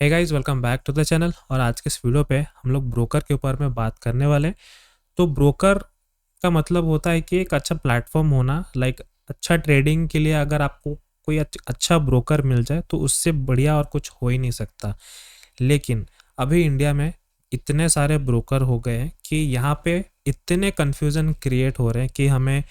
Hey guys, welcome back to the channel. और आज के इस वीडियो पे हम लोग ब्रोकर के ऊपर में बात करने वाले हैं। तो ब्रोकर का मतलब होता है कि एक अच्छा प्लेटफॉर्म होना, लाइक अच्छा ट्रेडिंग के लिए अगर आपको कोई अच्छा ब्रोकर मिल जाए तो उससे बढ़िया और कुछ हो ही नहीं सकता। लेकिन अभी इंडिया में इतने सारे ब्रोकर हो गए हैं कि यहाँ पे इतने कन्फ्यूज़न क्रिएट हो रहे हैं कि हमें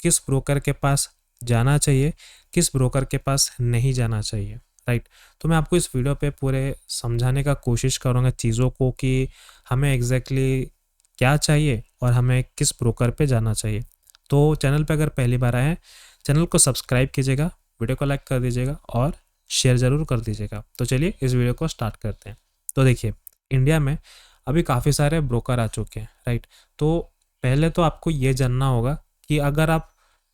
किस ब्रोकर के पास जाना चाहिए, किस ब्रोकर के पास नहीं जाना चाहिए, राइट। तो मैं आपको इस वीडियो पे पूरे समझाने का कोशिश करूँगा चीज़ों को कि हमें एग्जैक्टली क्या चाहिए और हमें किस ब्रोकर पे जाना चाहिए। तो चैनल पे अगर पहली बार आए हैं, चैनल को सब्सक्राइब कीजिएगा, वीडियो को लाइक कर दीजिएगा और शेयर ज़रूर कर दीजिएगा। तो चलिए इस वीडियो को स्टार्ट करते हैं। तो देखिए, इंडिया में अभी काफ़ी सारे ब्रोकर आ चुके हैं, राइट। तो पहले तो आपको ये जानना होगा कि अगर आप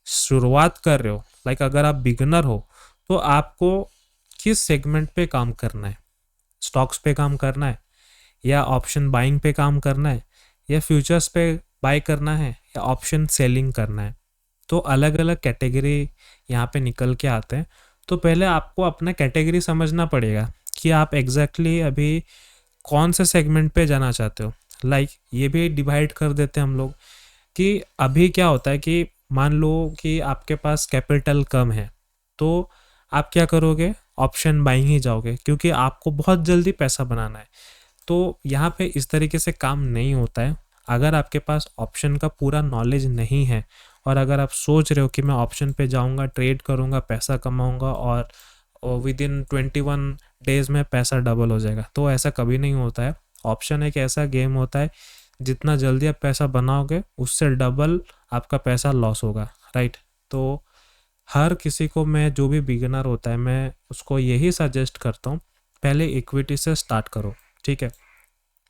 शुरुआत कर रहे हो, लाइक अगर आप बिगिनर हो, तो आपको किस सेगमेंट पे काम करना है। स्टॉक्स पे काम करना है, या ऑप्शन बाइंग पे काम करना है, या फ्यूचर्स पे बाय करना है, या ऑप्शन सेलिंग करना है। तो अलग अलग कैटेगरी यहाँ पे निकल के आते हैं। तो पहले आपको अपना कैटेगरी समझना पड़ेगा कि आप एग्जैक्टली अभी कौन से सेगमेंट पे जाना चाहते हो। लाइक ये भी डिवाइड कर देते हैं हम लोग कि अभी क्या होता है कि मान लो कि आपके पास कैपिटल कम है, तो आप क्या करोगे, ऑप्शन बाइंग ही जाओगे क्योंकि आपको बहुत जल्दी पैसा बनाना है। तो यहाँ पे इस तरीके से काम नहीं होता है। अगर आपके पास ऑप्शन का पूरा नॉलेज नहीं है और अगर आप सोच रहे हो कि मैं ऑप्शन पे जाऊँगा, ट्रेड करूँगा, पैसा कमाऊँगा और विद इन 21 डेज में पैसा डबल हो जाएगा, तो ऐसा कभी नहीं होता है। ऑप्शन एक ऐसा गेम होता है, जितना जल्दी आप पैसा बनाओगे उससे डबल आपका पैसा लॉस होगा, राइट। तो हर किसी को, मैं जो भी बिगिनर होता है मैं उसको यही सजेस्ट करता हूँ, पहले इक्विटी से स्टार्ट करो, ठीक है।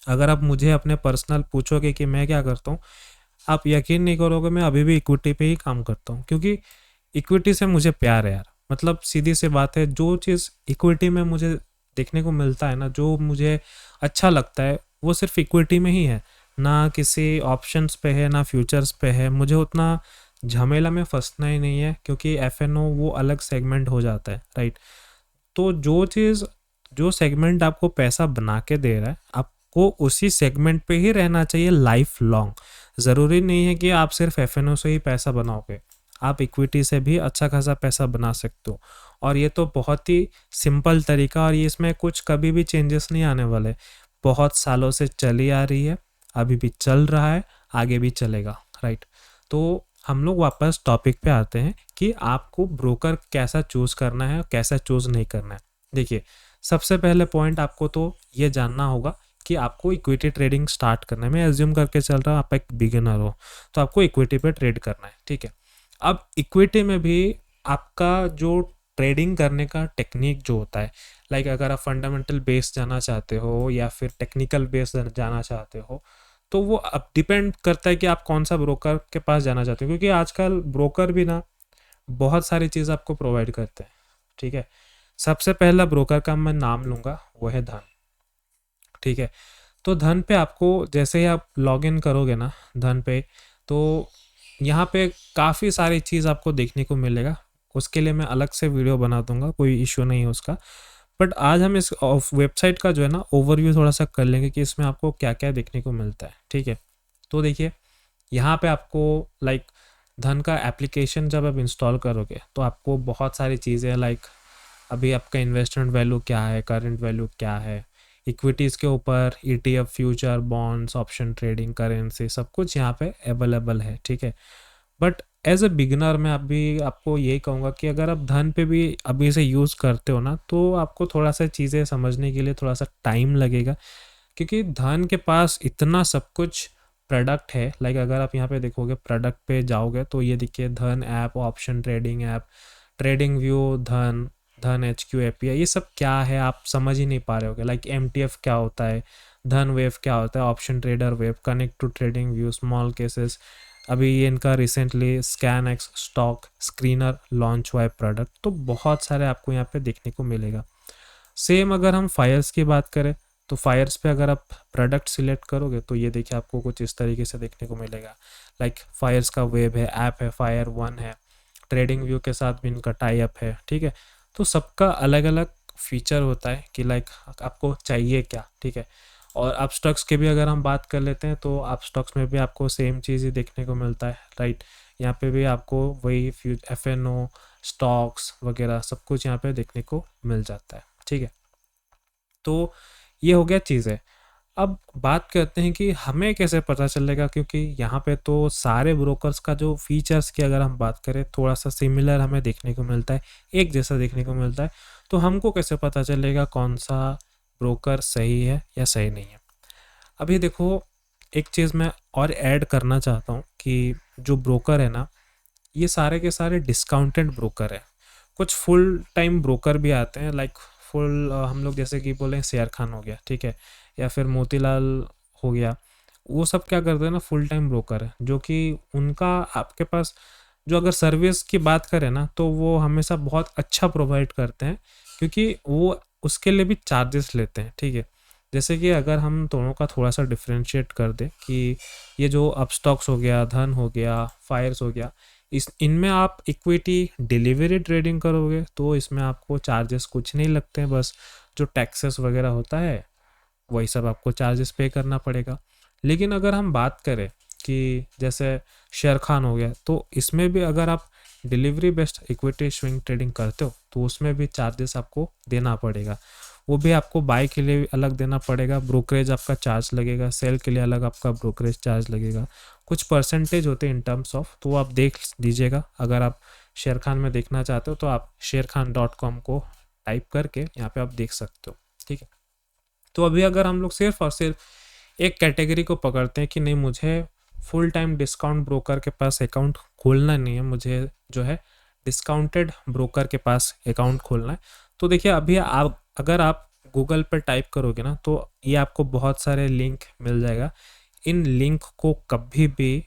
अगर आप मुझे अपने पर्सनल पूछोगे कि मैं क्या करता हूँ, आप यकीन नहीं करोगे, मैं अभी भी इक्विटी पे ही काम करता हूँ क्योंकि इक्विटी से मुझे प्यार है यार। मतलब सीधी सी बात है, जो चीज़ इक्विटी में मुझे देखने को मिलता है ना, जो मुझे अच्छा लगता है, वो सिर्फ इक्विटी में ही है। ना किसी ऑप्शंस पे है, ना फ्यूचर्स पे है। मुझे उतना झमेला में फंसना ही नहीं है क्योंकि एफएनओ वो अलग सेगमेंट हो जाता है, राइट। तो जो चीज़, जो सेगमेंट आपको पैसा बना के दे रहा है, आपको उसी सेगमेंट पे ही रहना चाहिए लाइफ लॉन्ग। ज़रूरी नहीं है कि आप सिर्फ एफएनओ से ही पैसा बनाओगे, आप इक्विटी से भी अच्छा खासा पैसा बना सकते हो। और ये तो बहुत ही सिंपल तरीका, और ये इसमें कुछ कभी भी चेंजेस नहीं आने वाले। बहुत सालों से चली आ रही है, अभी भी चल रहा है, आगे भी चलेगा, राइट। तो हम लोग वापस टॉपिक पे आते हैं कि आपको ब्रोकर कैसा चूज़ करना है और कैसा चूज़ नहीं करना है। देखिए, सबसे पहले पॉइंट आपको तो ये जानना होगा कि आपको इक्विटी ट्रेडिंग स्टार्ट करना है। मैं एज्यूम करके चल रहा हूँ आप एक बिगिनर हो, तो आपको इक्विटी पे ट्रेड करना है, ठीक है। अब इक्विटी में भी आपका जो ट्रेडिंग करने का टेक्निक जो होता है, लाइक अगर आप फंडामेंटल बेस जाना चाहते हो या फिर टेक्निकल बेस जाना चाहते हो, तो वो अब डिपेंड करता है कि आप कौन सा ब्रोकर के पास जाना चाहते हो, क्योंकि आजकल ब्रोकर भी ना बहुत सारी चीज़ आपको प्रोवाइड करते हैं, ठीक है। सबसे पहला ब्रोकर का मैं नाम लूँगा, वो है धन, ठीक है। तो धन पे आपको जैसे ही आप लॉग इन करोगे ना धन पे, तो यहाँ पे काफ़ी सारी चीज़ आपको देखने को मिलेगा। उसके लिए मैं अलग से वीडियो बना दूंगा, कोई इश्यू नहीं है उसका। बट आज हम इस वेबसाइट का जो है ना ओवरव्यू थोड़ा सा कर लेंगे कि इसमें आपको क्या क्या देखने को मिलता है, ठीक है। तो देखिए, यहाँ पे आपको लाइक धन का एप्लीकेशन जब आप इंस्टॉल करोगे तो आपको बहुत सारी चीज़ें, लाइक अभी आपका इन्वेस्टमेंट वैल्यू क्या है, करंट वैल्यू क्या है, इक्विटीज़ के ऊपर ETF, future, bonds, option trading, currency, सब कुछ यहाँ पे अवेलेबल है, ठीक है। बट एज अ बिगिनर मैं अभी आपको यही कहूँगा कि अगर आप धन पे भी अभी से यूज़ करते हो ना, तो आपको थोड़ा सा चीज़ें समझने के लिए थोड़ा सा टाइम लगेगा, क्योंकि धन के पास इतना सब कुछ प्रोडक्ट है। लाइक अगर आप यहाँ पे देखोगे, प्रोडक्ट पे जाओगे तो ये देखिए, धन app, option trading app, trading view, धन, धन HQ API, ये सब क्या है आप समझ ही नहीं पा रहे होगे। लाइक MTF क्या होता है, धन वेव क्या होता है, option trader wave, connect to trading view, small cases. अभी ये इनका recently scan x stock screener launch हुआ है प्रोडक्ट। तो बहुत सारे आपको यहाँ पे देखने को मिलेगा। सेम अगर हम फायर्स की बात करें, तो फायर्स पे अगर आप प्रोडक्ट सिलेक्ट करोगे तो ये देखिए आपको कुछ इस तरीके से देखने को मिलेगा। लाइक फायर्स का वेब है, ऐप है, फायर 1 है, ट्रेडिंग व्यू के साथ भी इनका टाई अप है, ठीक है। तो सबका अलग अलग फीचर होता है कि लाइक आपको चाहिए क्या, ठीक है। और अपस्टॉक्स के भी अगर हम बात कर लेते हैं तो अपस्टॉक्स में भी आपको सेम चीज़ ही देखने को मिलता है, राइट। यहाँ पे भी आपको वही FNO स्टॉक्स वगैरह सब कुछ यहाँ पे देखने को मिल जाता है, ठीक है। तो ये हो गया चीज़ें। अब बात करते हैं कि हमें कैसे पता चलेगा, क्योंकि यहाँ पे तो सारे ब्रोकर्स का जो फीचर्स की अगर हम बात करें थोड़ा सा सिमिलर हमें देखने को मिलता है, एक जैसा देखने को मिलता है। तो हमको कैसे पता चलेगा कौन सा ब्रोकर सही है या सही नहीं है। अभी देखो, एक चीज़ मैं और ऐड करना चाहता हूँ कि जो ब्रोकर है ना, ये सारे के सारे डिस्काउंटेड ब्रोकर है। कुछ फुल टाइम ब्रोकर भी आते हैं, लाइक फुल हम लोग जैसे कि बोलें शेयर खान हो गया, ठीक है, या फिर मोतीलाल हो गया। वो सब क्या करते हैं ना, फुल टाइम ब्रोकर है, जो कि उनका आपके पास जो अगर सर्विस की बात करें ना तो वो हमेशा बहुत अच्छा प्रोवाइड करते हैं, क्योंकि वो उसके लिए भी चार्जेस लेते हैं, ठीक है। जैसे कि अगर हम दोनों का थोड़ा सा डिफ्रेंशिएट कर दें कि ये जो अपस्टॉक्स हो गया, धन हो गया, फायर्स हो गया, इस इनमें आप इक्विटी डिलीवरी ट्रेडिंग करोगे तो इसमें आपको चार्जेस कुछ नहीं लगते हैं, बस जो टैक्सेस वगैरह होता है वही सब आपको चार्जेस पे करना पड़ेगा। लेकिन अगर हम बात करें कि जैसे शेयर खान हो गया, तो इसमें भी अगर आप delivery based equity swing trading करते हो तो उसमें भी चार्जेस आपको देना पड़ेगा। वो भी आपको बाय के लिए अलग देना पड़ेगा, ब्रोकरेज आपका चार्ज लगेगा, सेल के लिए अलग आपका ब्रोकरेज चार्ज लगेगा, कुछ परसेंटेज होते हैं इन टर्म्स ऑफ। तो आप देख लीजिएगा, अगर आप शेयर खान में देखना चाहते हो तो आप sharekhan.com को टाइप करके यहाँ पे आप देख सकते हो, ठीक है। तो अभी अगर हम लोग सिर्फ और सिर्फ एक कैटेगरी को पकड़ते हैं कि नहीं, मुझे फुल टाइम डिस्काउंट ब्रोकर के पास अकाउंट खोलना नहीं है, मुझे जो है डिस्काउंटेड ब्रोकर के पास अकाउंट खोलना है। तो देखिए, अभी आप अगर आप गूगल पर टाइप करोगे ना तो ये आपको बहुत सारे लिंक मिल जाएगा। इन लिंक को कभी भी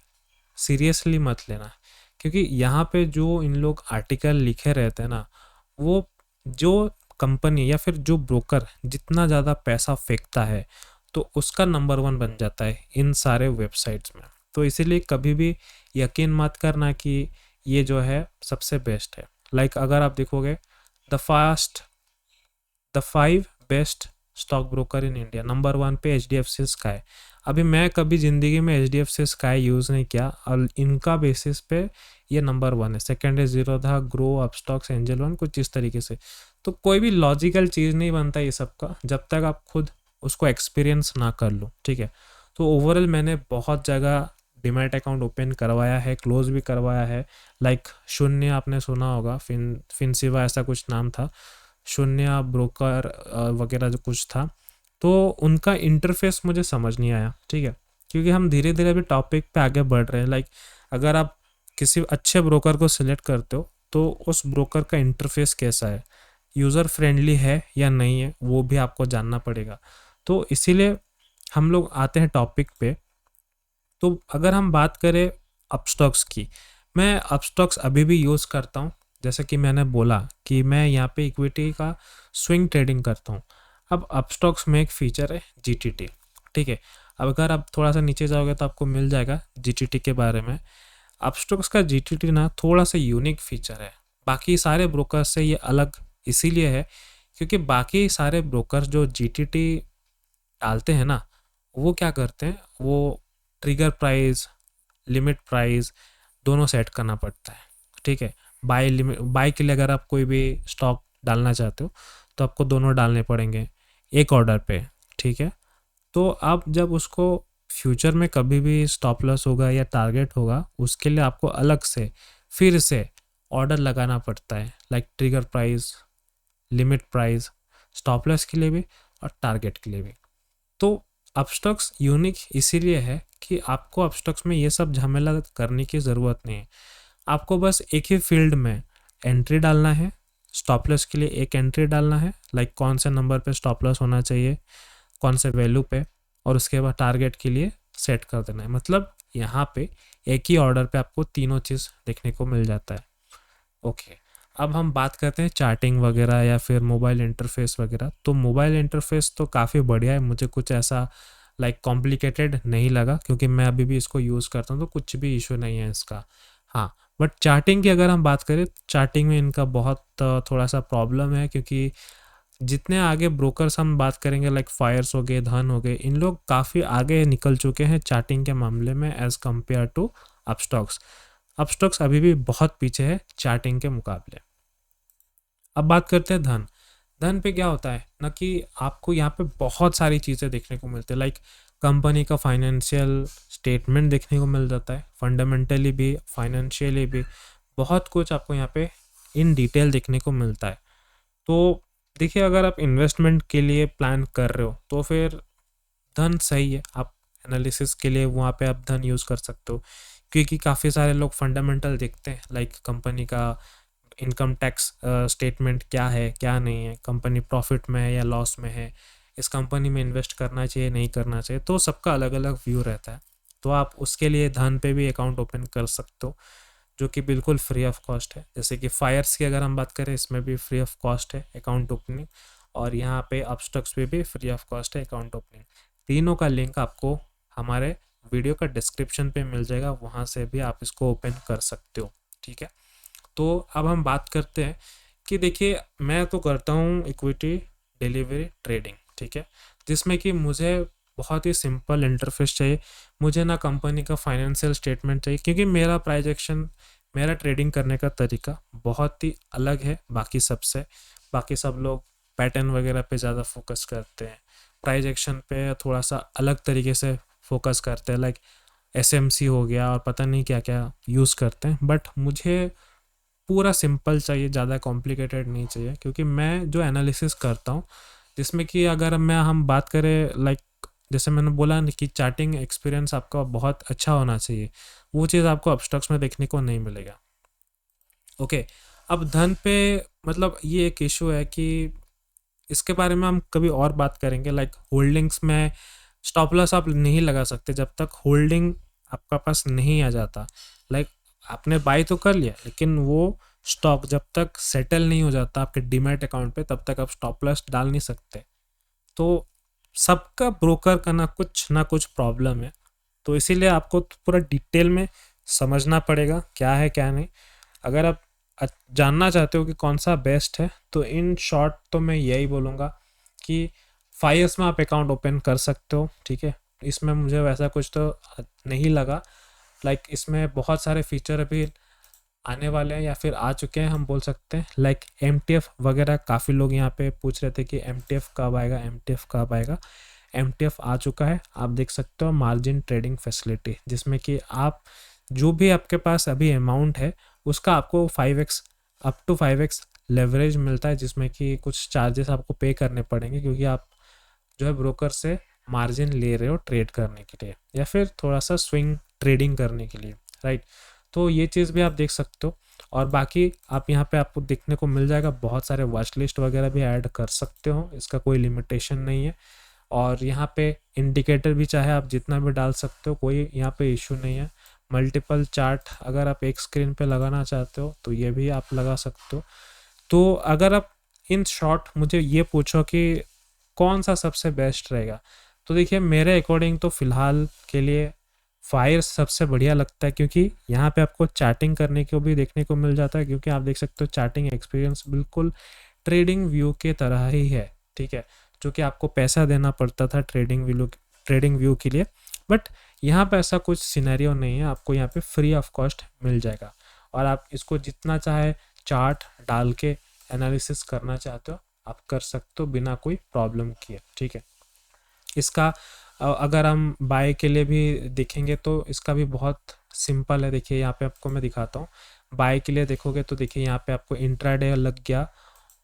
सीरियसली मत लेना, क्योंकि यहाँ पे जो इन लोग आर्टिकल लिखे रहते हैं ना, वो जो कंपनी या फिर जो ब्रोकर जितना ज़्यादा पैसा फेंकता है तो उसका नंबर 1 बन जाता है इन सारे वेबसाइट्स में। तो इसीलिए कभी भी यकीन मत करना कि ये जो है सबसे बेस्ट है। लाइक अगर आप देखोगे the 5 best stock broker in India, number 1 पे HDFC स्काई। अभी मैं कभी ज़िंदगी में HDFC स्काई यूज़ नहीं किया और इनका बेसिस पे ये नंबर 1 है। सेकंड है Zerodha, grow, Upstox, angel one, कुछ इस तरीके से। तो कोई भी लॉजिकल चीज़ नहीं बनता ये सब का जब तक आप खुद उसको एक्सपीरियंस ना कर लो, ठीक है। तो ओवरऑल मैंने बहुत जगह डीमैट अकाउंट ओपन करवाया है, क्लोज भी करवाया है। लाइक शून्य आपने सुना होगा, फिनसिवा ऐसा कुछ नाम था, शून्य ब्रोकर वगैरह जो कुछ था। तो उनका इंटरफेस मुझे समझ नहीं आया, ठीक है, क्योंकि हम धीरे धीरे अभी टॉपिक पे आगे बढ़ रहे हैं। लाइक अगर आप किसी अच्छे ब्रोकर को सिलेक्ट करते हो तो उस ब्रोकर का इंटरफेस कैसा है, यूज़र फ्रेंडली है या नहीं है, वो भी आपको जानना पड़ेगा। तो इसीलिए हम लोग आते हैं टॉपिक पे। तो अगर हम बात करें अपस्टॉक्स की, मैं अपस्टॉक्स अभी भी यूज़ करता हूँ। जैसे कि मैंने बोला कि मैं यहाँ पे इक्विटी का स्विंग ट्रेडिंग करता हूँ। अब अपस्टॉक्स में एक फ़ीचर है GTT, ठीक है। अब अगर आप थोड़ा सा नीचे जाओगे तो आपको मिल जाएगा GTT के बारे में। अपस्टॉक्स का GTT ना थोड़ा सा यूनिक फीचर है, बाकी सारे ब्रोकर्स से ये अलग इसीलिए है क्योंकि बाकी सारे ब्रोकर्स जो GTT डालते हैं ना, वो क्या करते हैं, वो ट्रिगर प्राइस, लिमिट प्राइस दोनों सेट करना पड़ता है, ठीक है। बाय के लिए अगर आप कोई भी स्टॉक डालना चाहते हो तो आपको दोनों डालने पड़ेंगे एक ऑर्डर पे, ठीक है। तो आप जब उसको फ्यूचर में कभी भी स्टॉप लॉस होगा या टारगेट होगा, उसके लिए आपको अलग से फिर से ऑर्डर लगाना पड़ता है, like trigger price, limit price, stop loss के लिए भी और टारगेट के लिए भी। तो अपस्टॉक्स यूनिक इसीलिए है कि आपको अपस्टॉक्स में ये सब झमेला करने की ज़रूरत नहीं है। आपको बस एक ही फील्ड में एंट्री डालना है, स्टॉप लॉस के लिए एक एंट्री डालना है, लाइक कौन से नंबर पे स्टॉप लॉस होना चाहिए, कौन से वैल्यू पे, और उसके बाद टारगेट के लिए सेट कर देना है। मतलब यहाँ पे एक ही ऑर्डर पे आपको तीनों चीज़ देखने को मिल जाता है। ओके, अब हम बात करते हैं चार्टिंग वगैरह या फिर मोबाइल इंटरफेस वगैरह। तो मोबाइल इंटरफेस तो काफ़ी बढ़िया है, मुझे कुछ ऐसा लाइक कॉम्प्लिकेटेड नहीं लगा क्योंकि मैं अभी भी इसको यूज़ करता हूँ, तो कुछ भी इशू नहीं है इसका। हाँ, बट चार्टिंग की अगर हम बात करें, चार्टिंग में इनका बहुत थोड़ा सा प्रॉब्लम है, क्योंकि जितने आगे ब्रोकर्स हम बात करेंगे लाइक फायर्स हो गए, धन हो गए, इन लोग काफ़ी आगे निकल चुके हैं चार्टिंग के मामले में as compare to Upstox. Upstox अभी भी बहुत पीछे है चार्टिंग के मुकाबले। अब बात करते हैं धन। धन पे क्या होता है ना कि आपको यहाँ पे बहुत सारी चीज़ें देखने को मिलती है, लाइक कंपनी का फाइनेंशियल स्टेटमेंट देखने को मिल जाता है, फंडामेंटली भी फाइनेंशियली भी बहुत कुछ आपको यहाँ पे इन डिटेल देखने को मिलता है। तो देखिए, अगर आप इन्वेस्टमेंट के लिए प्लान कर रहे हो तो फिर धन सही है। आप एनालिसिस के लिए वहाँ पे आप धन यूज़ कर सकते हो, क्योंकि काफ़ी सारे लोग फंडामेंटल देखते हैं, लाइक कंपनी का इनकम टैक्स स्टेटमेंट क्या है क्या नहीं है, कंपनी प्रॉफिट में है या लॉस में है, इस कंपनी में इन्वेस्ट करना चाहिए नहीं करना चाहिए, तो सबका अलग अलग व्यू रहता है। तो आप उसके लिए धन पे भी अकाउंट ओपन कर सकते हो, जो कि बिल्कुल फ्री ऑफ कॉस्ट है। जैसे कि फायर्स की अगर हम बात करें, इसमें भी फ्री ऑफ कॉस्ट है अकाउंट ओपनिंग, और यहाँ पे अपस्टॉक्स पे भी फ्री ऑफ कॉस्ट है अकाउंट ओपनिंग। तीनों का लिंक आपको हमारे वीडियो का डिस्क्रिप्शन पे मिल जाएगा, वहाँ से भी आप इसको ओपन कर सकते हो। ठीक है, तो अब हम बात करते हैं कि देखिए, मैं तो करता हूँ इक्विटी डिलीवरी ट्रेडिंग, ठीक है, जिसमें कि मुझे बहुत ही सिंपल इंटरफेस चाहिए। मुझे ना कंपनी का फाइनेंशियल स्टेटमेंट चाहिए, क्योंकि मेरा प्राइजेक्शन, मेरा ट्रेडिंग करने का तरीका बहुत ही अलग है बाकी सबसे। बाकी सब लोग पैटर्न वगैरह पे ज़्यादा फोकस करते हैं, प्राइजेक्शन पे थोड़ा सा अलग तरीके से फोकस करते हैं, लाइक एसएमसी हो गया और पता नहीं क्या क्या यूज़ करते हैं। बट मुझे पूरा सिंपल चाहिए, ज़्यादा कॉम्प्लिकेटेड नहीं चाहिए, क्योंकि मैं जो एनालिसिस करता हूँ, जिसमें कि अगर हम बात करें लाइक, जैसे मैंने बोला ना कि चार्टिंग एक्सपीरियंस आपका बहुत अच्छा होना चाहिए, वो चीज़ आपको अपस्टॉक्स में देखने को नहीं मिलेगा। ओके, अब धन पे मतलब ये एक इशू है कि इसके बारे में हम कभी और बात करेंगे, लाइक होल्डिंग्स में स्टॉप लॉस आप नहीं लगा सकते जब तक होल्डिंग आपका पास नहीं आ जाता। लाइक आपने बाई तो कर लिया, लेकिन वो स्टॉक जब तक सेटल नहीं हो जाता आपके डीमैट अकाउंट पे, तब तक आप स्टॉप लॉस डाल नहीं सकते। तो सबका ब्रोकर का ना कुछ प्रॉब्लम है, तो इसीलिए आपको पूरा डिटेल में समझना पड़ेगा क्या है क्या नहीं। अगर आप जानना चाहते हो कि कौन सा बेस्ट है, तो इन शॉर्ट तो मैं यही बोलूँगा कि फाइवर्स में आप अकाउंट ओपन कर सकते हो। ठीक है, इसमें मुझे वैसा कुछ तो नहीं लगा, लाइक इसमें बहुत सारे फीचर अभी आने वाले हैं या फिर आ चुके हैं हम बोल सकते हैं, लाइक एमटीएफ वगैरह। काफ़ी लोग यहाँ पे पूछ रहे थे कि एमटीएफ कब आएगा, एमटीएफ कब आएगा। एमटीएफ आ चुका है, आप देख सकते हो, मार्जिन ट्रेडिंग फैसिलिटी, जिसमें कि आप जो भी आपके पास अभी अमाउंट है उसका आपको 5x, up to 5x leverage मिलता है, जिसमें कि कुछ चार्जेस आपको पे करने पड़ेंगे, क्योंकि आप जो है ब्रोकर से मार्जिन ले रहे हो ट्रेड करने के लिए या फिर थोड़ा सा स्विंग ट्रेडिंग करने के लिए, राइट। तो ये चीज़ भी आप देख सकते हो। और बाकी आप यहाँ पे आपको देखने को मिल जाएगा, बहुत सारे वॉच लिस्ट वगैरह भी ऐड कर सकते हो, इसका कोई लिमिटेशन नहीं है। और यहाँ पे इंडिकेटर भी चाहे आप जितना भी डाल सकते हो, कोई यहाँ पे इशू नहीं है। मल्टीपल चार्ट अगर आप एक स्क्रीन पे लगाना चाहते हो तो ये भी आप लगा सकते हो। तो अगर आप इन शॉर्ट मुझे ये पूछो कि कौन सा सबसे बेस्ट रहेगा, तो देखिए मेरे अकॉर्डिंग तो फ़िलहाल के लिए फायर सबसे बढ़िया लगता है, क्योंकि यहाँ पे आपको चैटिंग करने को भी देखने को मिल जाता है, क्योंकि आप देख सकते हो चैटिंग एक्सपीरियंस बिल्कुल ट्रेडिंग व्यू के तरह ही है। ठीक है, जो कि आपको पैसा देना पड़ता था ट्रेडिंग व्यू के लिए, बट यहाँ पे ऐसा कुछ सिनेरियो नहीं है, आपको यहाँ पे फ्री ऑफ कॉस्ट मिल जाएगा। और आप इसको जितना चाहे चार्ट डाल के एनालिसिस करना चाहते हो आप कर सकते हो बिना कोई प्रॉब्लम किए। ठीक है, इसका अगर हम बाय के लिए भी देखेंगे तो इसका भी बहुत सिंपल है। देखिए यहाँ पे आपको मैं दिखाता हूँ, बाय के लिए देखोगे तो देखिए यहाँ पे आपको इंट्राडे लग गया,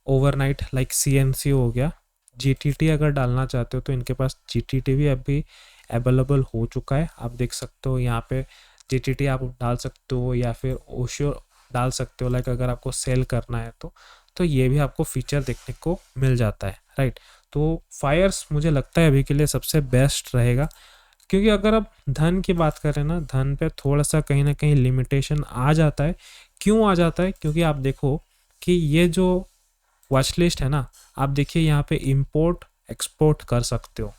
ओवरनाइट लाइक सीएनसी हो गया, जीटीटी अगर डालना चाहते हो तो इनके पास जीटीटी भी अभी अवेलेबल हो चुका है, आप देख सकते हो यहाँ पे जीटीटी आप डाल सकते हो या फिर ओशियो डाल सकते हो, लाइक अगर आपको सेल करना है तो ये भी आपको फीचर देखने को मिल जाता है, राइट। तो फायर्स मुझे लगता है अभी के लिए सबसे बेस्ट रहेगा, क्योंकि अगर आप धन की बात करें ना, धन पे थोड़ा सा कहीं ना कहीं लिमिटेशन आ जाता है। क्यों आ जाता है? क्योंकि आप देखो कि ये जो वॉच लिस्ट है ना, आप देखिए यहाँ पे इंपोर्ट एक्सपोर्ट कर सकते हो।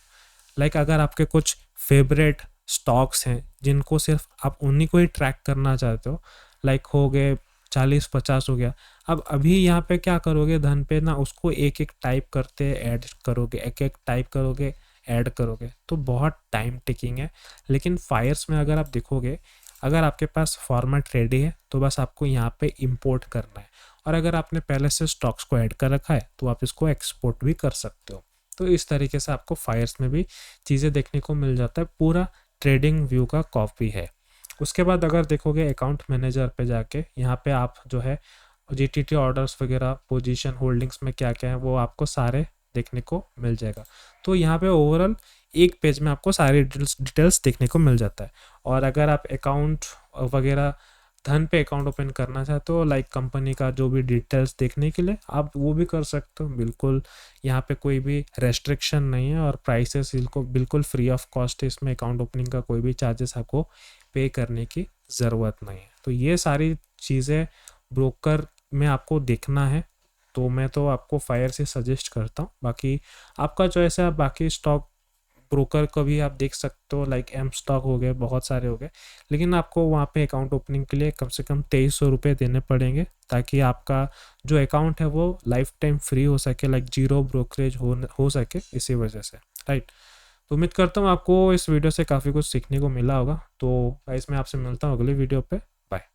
लाइक अगर आपके कुछ फेवरेट स्टॉक्स हैं जिनको सिर्फ आप उन्हीं को ही ट्रैक करना चाहते हो, लाइक हो गए 40-50 हो गया। अब अभी यहाँ पे क्या करोगे, धन पे ना उसको एक-एक टाइप करते ऐड करोगे, एक-एक टाइप करोगे, ऐड करोगे, तो बहुत टाइम टेकिंग है। लेकिन फायर्स में अगर आप देखोगे, अगर आपके पास फॉर्मेट रेडी है तो बस आपको यहाँ पे इंपोर्ट करना है, और अगर आपने पहले से स्टॉक्स को ऐड कर रखा है तो आप इसको एक्सपोर्ट भी कर सकते हो। तो इस तरीके से आपको फायर्स में भी चीज़ें देखने को मिल जाता है, पूरा ट्रेडिंग व्यू का कॉपी है। उसके बाद अगर देखोगे अकाउंट मैनेजर पे जाके, यहाँ पे आप जो है जीटीटी ऑर्डर्स वगैरह, पोजीशन होल्डिंग्स में क्या क्या है वो आपको सारे देखने को मिल जाएगा। तो यहाँ पे ओवरऑल एक पेज में आपको सारी डिटेल्स देखने को मिल जाता है। और अगर आप अकाउंट वगैरह धन पे अकाउंट ओपन करना चाहते हो, लाइक कंपनी का जो भी डिटेल्स देखने के लिए, आप वो भी कर सकते हो बिल्कुल। यहाँ पे कोई भी रेस्ट्रिक्शन नहीं है, और प्राइसेस इनको बिल्कुल फ्री ऑफ कॉस्ट है। इसमें अकाउंट ओपनिंग का कोई भी चार्जेस आपको पे करने की ज़रूरत नहीं है। तो ये सारी चीज़ें ब्रोकर में आपको देखना है, तो मैं तो आपको फायर से सजेस्ट करता हूँ। बाकी आपका चॉइस है, आप बाकी स्टॉक ब्रोकर को भी आप देख सकते हो, लाइक एम स्टॉक हो गए, बहुत सारे हो गए। लेकिन आपको वहाँ पे अकाउंट ओपनिंग के लिए कम से कम 2300 रुपये देने पड़ेंगे, ताकि आपका जो अकाउंट है वो लाइफ टाइम फ्री हो सके, लाइक जीरो ब्रोकरेज हो सके, इसी वजह से, राइट। तो उम्मीद करता हूँ आपको इस वीडियो से काफ़ी कुछ सीखने को मिला होगा। तो गाइस मैं आपसे मिलता हूँ अगली वीडियो पे। बाय।